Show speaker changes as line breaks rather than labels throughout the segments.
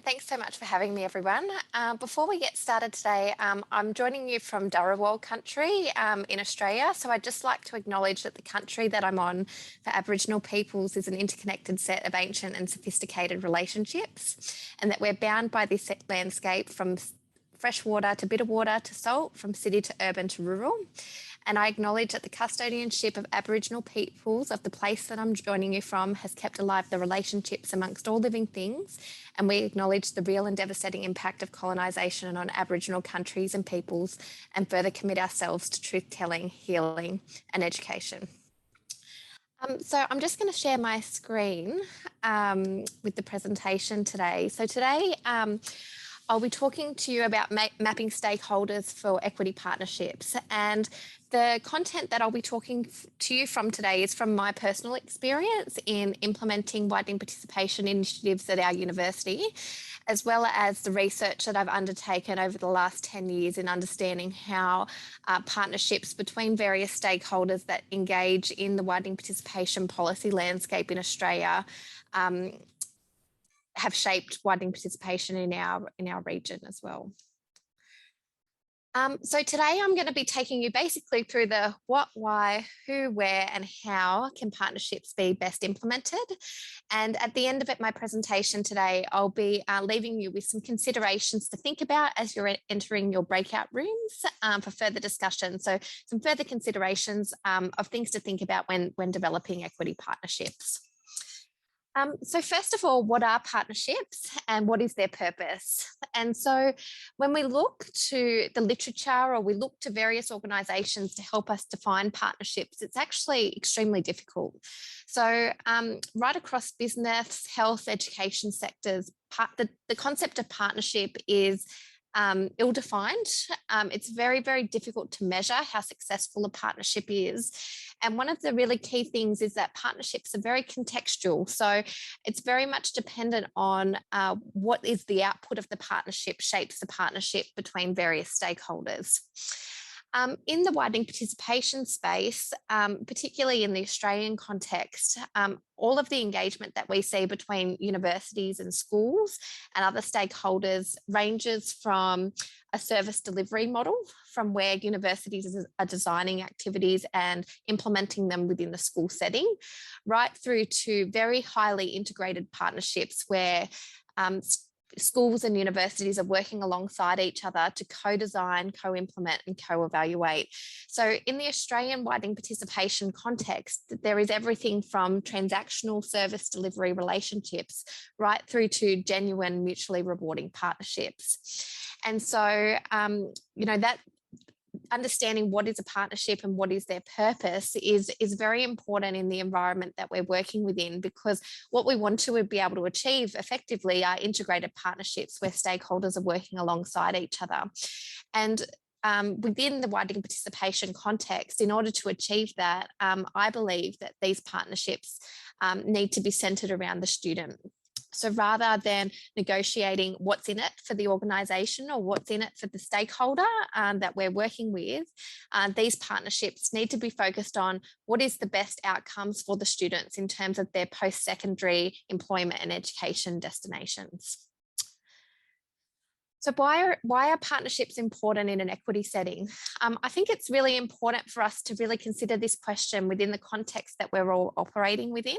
Thanks so much for having me, everyone. Before we get started today, I'm joining you from Dharawal country in Australia. So I'd just like to acknowledge that the country that I'm on for Aboriginal peoples is an interconnected set of ancient and sophisticated relationships, and that we're bound by this landscape from fresh water to bitter water to salt, from city to urban to rural. And I acknowledge that the custodianship of Aboriginal peoples of the place that I'm joining you from has kept alive the relationships amongst all living things. And we acknowledge the real and devastating impact of colonisation on Aboriginal countries and peoples, and further commit ourselves to truth-telling, healing and education. So I'm just going to share my screen with the presentation today. So today, I'll be talking to you about mapping stakeholders for equity partnerships. And the content that I'll be talking to you from today is from my personal experience in implementing widening participation initiatives at our university, as well as the research that I've undertaken over the last 10 years in understanding how partnerships between various stakeholders that engage in the widening participation policy landscape in Australia have shaped widening participation in our region as well. So today I'm going to be taking you basically through the what, why, who, where, and how can partnerships be best implemented. And at the end of my presentation today, I'll be leaving you with some considerations to think about as you're entering your breakout rooms for further discussion. So some further considerations of things to think about when developing equity partnerships. So first of all, what are partnerships and what is their purpose? And so when we look to the literature or we look to various organisations to help us define partnerships, it's actually extremely difficult. So right across business, health, education sectors, the concept of partnership is ill-defined. It's very, very difficult to measure how successful a partnership is. And one of the really key things is that partnerships are very contextual. So it's very much dependent on what is the output of the partnership shapes the partnership between various stakeholders. In the widening participation space, particularly in the Australian context, all of the engagement that we see between universities and schools and other stakeholders ranges from a service delivery model, from where universities are designing activities and implementing them within the school setting, right through to very highly integrated partnerships where schools and universities are working alongside each other to co-design, co-implement and co-evaluate. So in the Australian widening participation context, there is everything from transactional service delivery relationships right through to genuine mutually rewarding partnerships. And so, that understanding what is a partnership and what is their purpose is very important in the environment that we're working within, because what we want to be able to achieve effectively are integrated partnerships where stakeholders are working alongside each other. And within the widening participation context, in order to achieve that, I believe that these partnerships need to be centred around the student. So rather than negotiating what's in it for the organisation or what's in it for the stakeholder that we're working with, these partnerships need to be focused on what is the best outcomes for the students in terms of their post-secondary employment and education destinations. So why are partnerships important in an equity setting? I think it's really important for us to really consider this question within the context that we're all operating within.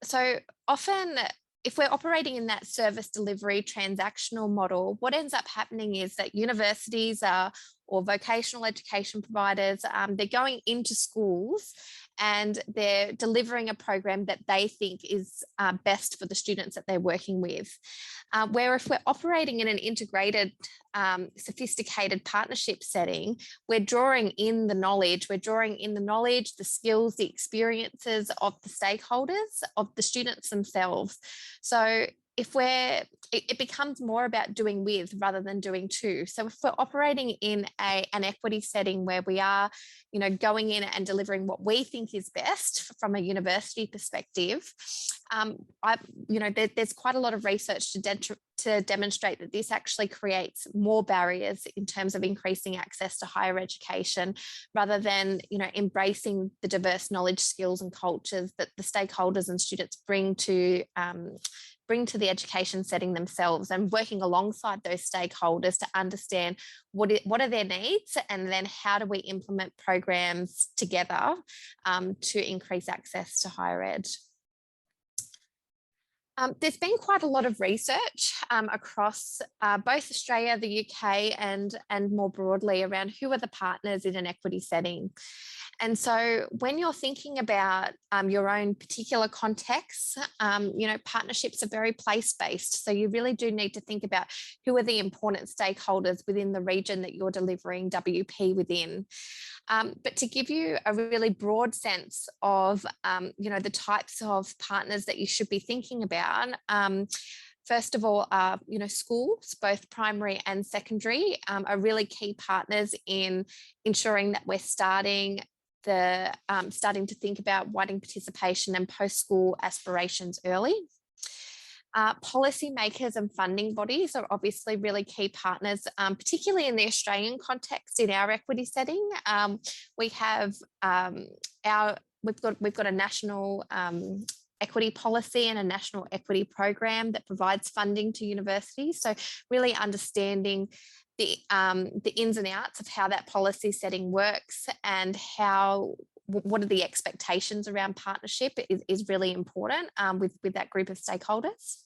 So often, if we're operating in that service delivery transactional model, what ends up happening is that universities or vocational education providers, they're going into schools and they're delivering a program that they think is best for the students that they're working with. Where if we're operating in an integrated, sophisticated partnership setting, we're drawing in the knowledge, the skills, the experiences of the stakeholders, of the students themselves. So it becomes more about doing with rather than doing to. So if we're operating in an equity setting where we are, going in and delivering what we think is best from a university perspective, There's quite a lot of research to demonstrate that this actually creates more barriers in terms of increasing access to higher education, rather than embracing the diverse knowledge, skills and cultures that the stakeholders and students bring to the education setting themselves, and working alongside those stakeholders to understand what are their needs, and then how do we implement programs together to increase access to higher ed. There's been quite a lot of research across both Australia, the UK, and more broadly around who are the partners in an equity setting. And so when you're thinking about your own particular context, partnerships are very place-based. So you really do need to think about who are the important stakeholders within the region that you're delivering WP within. But to give you a really broad sense of, the types of partners that you should be thinking about, first of all, schools, both primary and secondary, are really key partners in ensuring that we're starting to think about widening participation and post-school aspirations early. Policymakers and funding bodies are obviously really key partners, particularly in the Australian context in our equity setting. We've got a national equity policy and a national equity program that provides funding to universities. So really understanding the ins and outs of how that policy setting works and what are the expectations around partnership is really important with that group of stakeholders.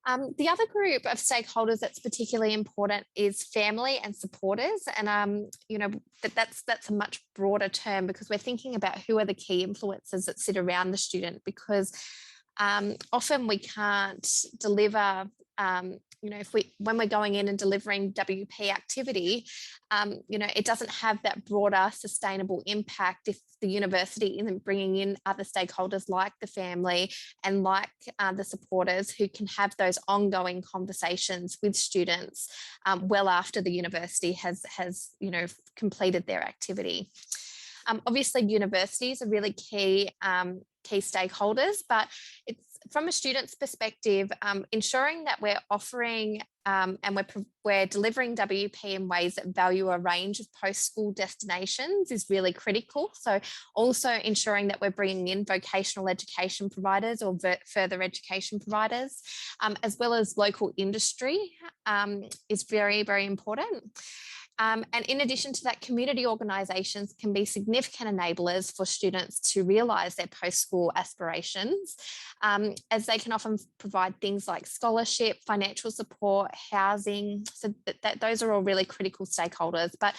The other group of stakeholders that's particularly important is family and supporters. And, that's a much broader term, because we're thinking about who are the key influences that sit around the student, because often we can't deliver, when we're going in and delivering WP activity, it doesn't have that broader sustainable impact if the university isn't bringing in other stakeholders like the family and like the supporters, who can have those ongoing conversations with students well after the university has completed their activity. Obviously, universities are really key stakeholders, but it's from a student's perspective, ensuring that we're offering and we're delivering WP in ways that value a range of post-school destinations is really critical. So also ensuring that we're bringing in vocational education providers or further education providers, as well as local industry, is very, very important. And in addition to that, community organisations can be significant enablers for students to realise their post-school aspirations, as they can often provide things like scholarship, financial support, housing. So those are all really critical stakeholders. But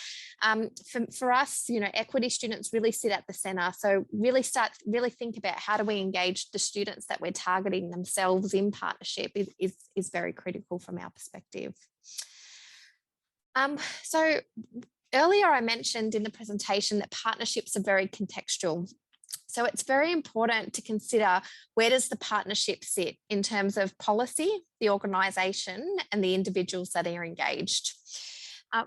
for us, equity students really sit at the centre. So really think about how do we engage the students that we're targeting themselves in partnership is very critical from our perspective. So earlier I mentioned in the presentation that partnerships are very contextual. So it's very important to consider, where does the partnership sit in terms of policy, the organisation and the individuals that are engaged.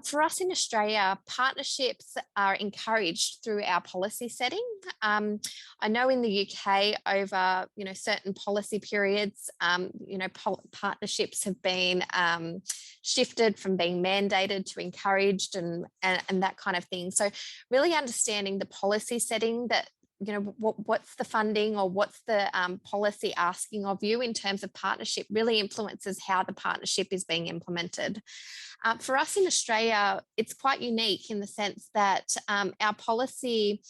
For us in Australia, partnerships are encouraged through our policy setting. I know in the UK, over certain policy periods, partnerships have been shifted from being mandated to encouraged and that kind of thing. So really understanding the policy setting, that what's the funding or what's the policy asking of you in terms of partnership, really influences how the partnership is being implemented. For us in Australia, it's quite unique in the sense that our policy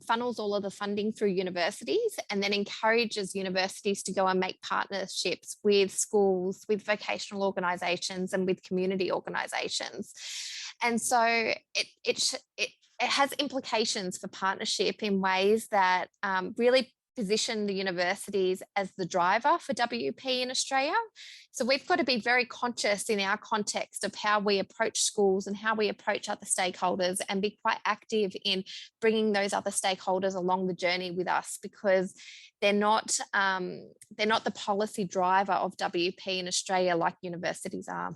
funnels all of the funding through universities, and then encourages universities to go and make partnerships with schools, with vocational organisations and with community organisations. And so it has implications for partnership in ways that really position the universities as the driver for WP in Australia. So we've got to be very conscious in our context of how we approach schools and how we approach other stakeholders, and be quite active in bringing those other stakeholders along the journey with us, because they're not the policy driver of WP in Australia like universities are.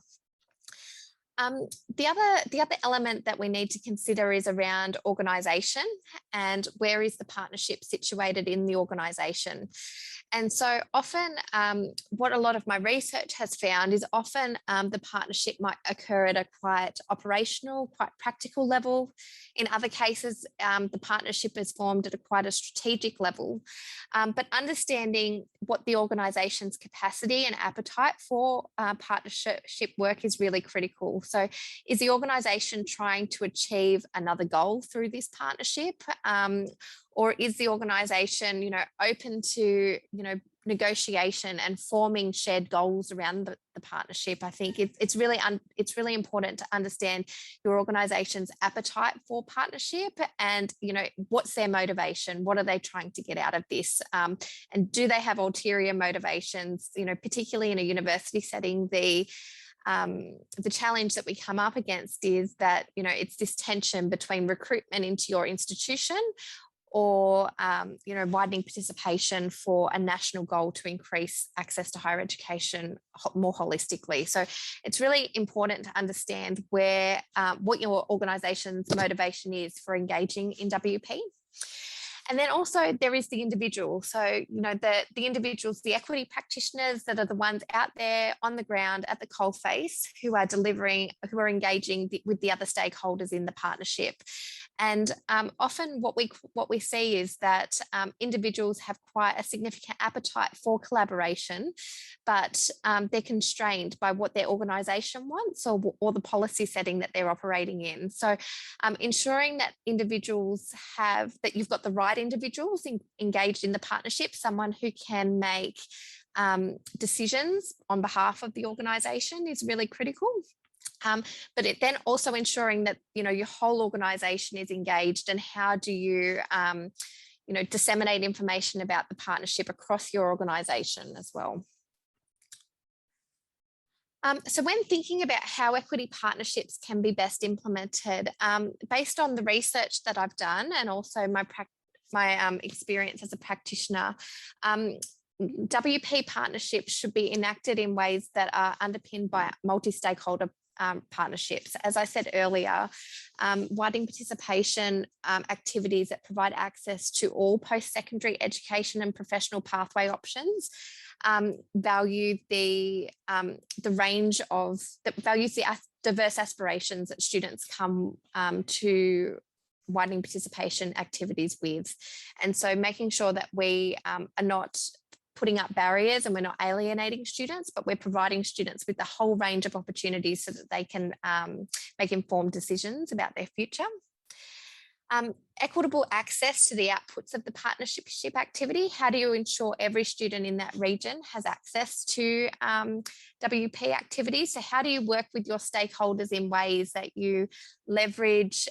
Um, the other element that we need to consider is around organisation and where is the partnership situated in the organisation. And so often what a lot of my research has found is often the partnership might occur at a quite operational, quite practical level. In other cases, the partnership is formed at quite a strategic level. But understanding what the organisation's capacity and appetite for partnership work is really critical. So is the organisation trying to achieve another goal through this partnership? Or is the organisation, open to, negotiation and forming shared goals around the partnership? I think it's really important to understand your organisation's appetite for partnership and, what's their motivation? What are they trying to get out of this? And do they have ulterior motivations? Particularly in a university setting, the challenge that we come up against is that, it's this tension between recruitment into your institution or widening participation for a national goal to increase access to higher education more holistically. So it's really important to understand what your organisation's motivation is for engaging in WP. And then also there is the individual. So, the individuals, the equity practitioners that are the ones out there on the ground at the coalface who are engaging with the other stakeholders in the partnership. And often what we see is that individuals have quite a significant appetite for collaboration, but they're constrained by what their organisation wants or the policy setting that they're operating in. So ensuring that that you've got the right individuals engaged in the partnership, someone who can make decisions on behalf of the organisation is really critical. But then also ensuring that, your whole organisation is engaged, and how do you, disseminate information about the partnership across your organisation as well. So when thinking about how equity partnerships can be best implemented, based on the research that I've done and also my experience as a practitioner, WP partnerships should be enacted in ways that are underpinned by multi-stakeholder partnerships. As I said earlier, widening participation activities that provide access to all post-secondary education and professional pathway options values the diverse aspirations that students come to widening participation activities with. And so making sure that we are not putting up barriers and we're not alienating students, but we're providing students with the whole range of opportunities so that they can make informed decisions about their future. Equitable access to the outputs of the partnership activity. How do you ensure every student in that region has access to WP activities? So how do you work with your stakeholders in ways that you leverage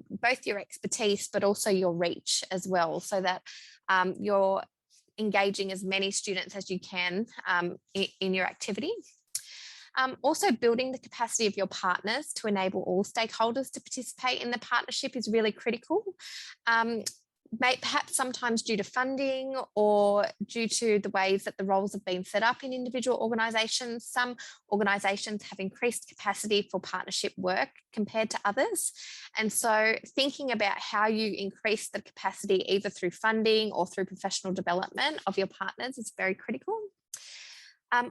both your expertise but also your reach as well, so that you're engaging as many students as you can in your activity? Also, building the capacity of your partners to enable all stakeholders to participate in the partnership is really critical. Perhaps sometimes due to funding or due to the ways that the roles have been set up in individual organisations, some organisations have increased capacity for partnership work compared to others. And so thinking about how you increase the capacity either through funding or through professional development of your partners is very critical.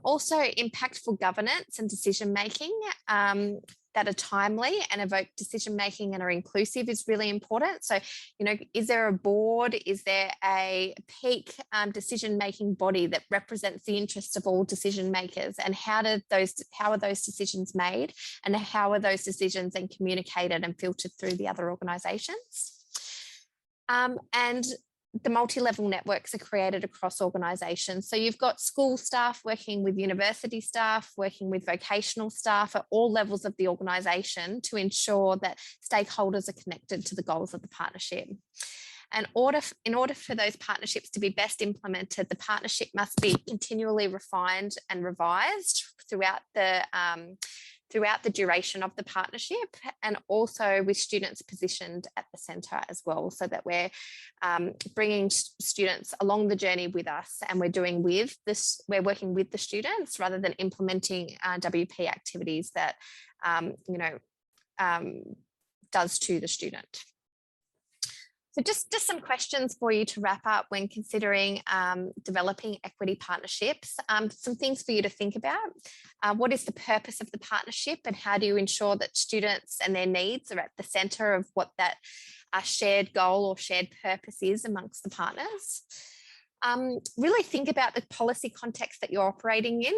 Also, impactful governance and decision-making that are timely and evoke decision-making and are inclusive is really important. So, is there a board? Is there a peak decision-making body that represents the interests of all decision-makers? And how are those decisions made? And how are those decisions then communicated and filtered through the other organisations? And the multi-level networks are created across organisations. So you've got school staff working with university staff, working with vocational staff at all levels of the organisation to ensure that stakeholders are connected to the goals of the partnership. And in order for those partnerships to be best implemented, the partnership must be continually refined and revised throughout the throughout the duration of the partnership, and also with students positioned at the centre as well, so that we're bringing students along the journey with us, and we're working with the students rather than implementing WP activities that does to the student. So just some questions for you to wrap up when considering developing equity partnerships. Some things for you to think about. What is the purpose of the partnership, and how do you ensure that students and their needs are at the centre of what that shared goal or shared purpose is amongst the partners? Really think about the policy context that you're operating in.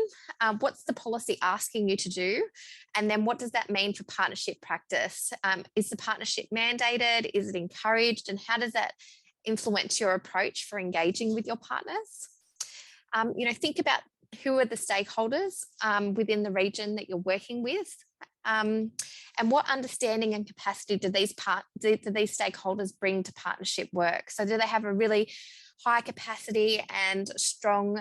What's the policy asking you to do? And then what does that mean for partnership practice? Is the partnership mandated? Is it encouraged? And how does that influence your approach for engaging with your partners? Think about who are the stakeholders within the region that you're working with. And what understanding and capacity do these stakeholders bring to partnership work? So do they have a really high capacity and strong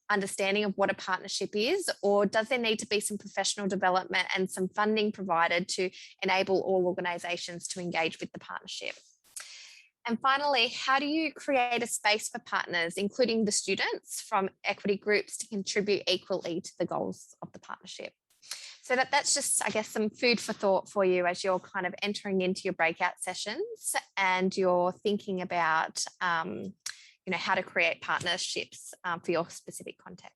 understanding of what a partnership is, or does there need to be some professional development and some funding provided to enable all organisations to engage with the partnership? And finally, how do you create a space for partners, including the students from equity groups, to contribute equally to the goals of the partnership? So that's just, I guess, some food for thought for you as you're kind of entering into your breakout sessions and you're thinking about, how to create partnerships for your specific context.